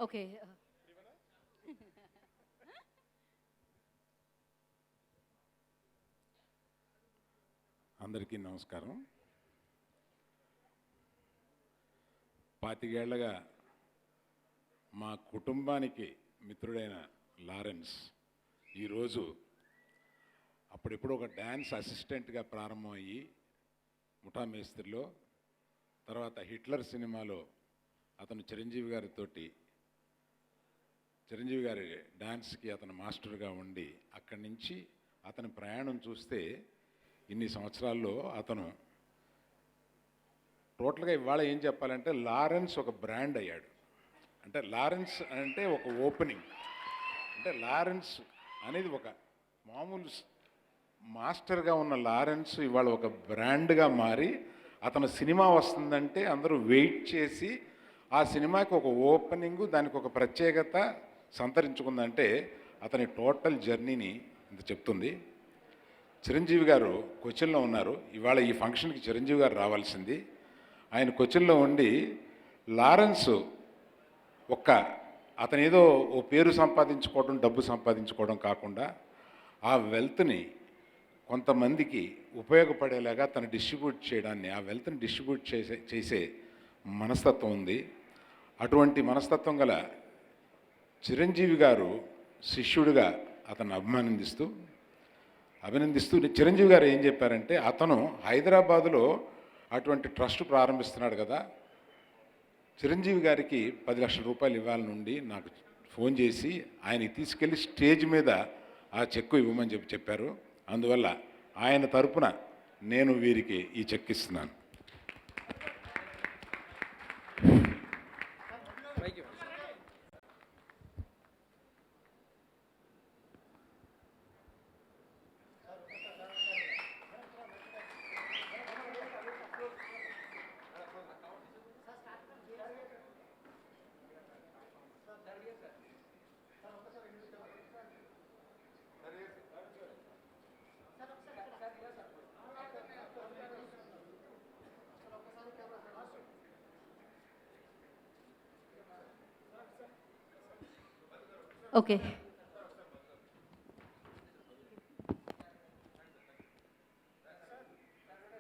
Okay. అందరికీ నమస్కారం. 25 ఏళ్లుగా మా కుటుంబానికి మిత్రుడైన లారెన్స్ ఈరోజు అప్పుడెప్పుడు ఒక డ్యాన్స్ అసిస్టెంట్గా ప్రారంభమయ్యి ముఠా మేస్త్రిలో, తర్వాత హిట్లర్ సినిమాలో అతను చిరంజీవి గారి డ్యాన్స్కి అతను మాస్టర్గా ఉండి అక్కడి నుంచి అతని ప్రయాణం చూస్తే ఇన్ని సంవత్సరాల్లో అతను టోటల్గా ఇవాళ ఏం చెప్పాలంటే లారెన్స్ ఒక బ్రాండ్ అయ్యాడు. అంటే లారెన్స్ అంటే ఒక ఓపెనింగ్, అంటే లారెన్స్ అనేది ఒక మామూలు మాస్టర్గా ఉన్న లారెన్స్ ఇవాళ ఒక బ్రాండ్గా మారి అతను సినిమా వస్తుందంటే అందరూ వెయిట్ చేసి ఆ సినిమాకి ఒక ఓపెనింగు, దానికి ఒక ప్రత్యేకత సంతరించుకుందంటే అతని టోటల్ జర్నీని ఇంత చెప్తుంది. చిరంజీవి గారు కొచ్చిన్లో ఉన్నారు. ఇవాళ ఈ ఫంక్షన్కి చిరంజీవి గారు రావాల్సింది. ఆయన కొచ్చిన్లో ఉండి లారెన్స్ అతను ఏదో ఓ పేరు సంపాదించుకోవడం, డబ్బు సంపాదించుకోవడం కాకుండా ఆ వెల్త్ని కొంతమందికి ఉపయోగపడేలాగా తను డిస్ట్రిబ్యూట్ చేయడాన్ని, ఆ వెల్త్ని డిస్ట్రిబ్యూట్ చేసే మనస్తత్వం ఉంది. అటువంటి మనస్తత్వం గల చిరంజీవి గారు శిష్యుడిగా అతను అభినందిస్తూ చిరంజీవి గారు ఏం చెప్పారంటే, అతను హైదరాబాదులో అటువంటి ట్రస్ట్ ప్రారంభిస్తున్నాడు కదా, చిరంజీవి గారికి 10 లక్షల రూపాయలు ఇవ్వాలనుండి నాకు ఫోన్ చేసి ఆయనకి తీసుకెళ్ళి స్టేజ్ మీద ఆ చెక్కు ఇవ్వమని చెప్పారు. అందువల్ల ఆయన తరపున నేను వీరికి ఈ చెక్ ఇస్తున్నాను. ఓకే.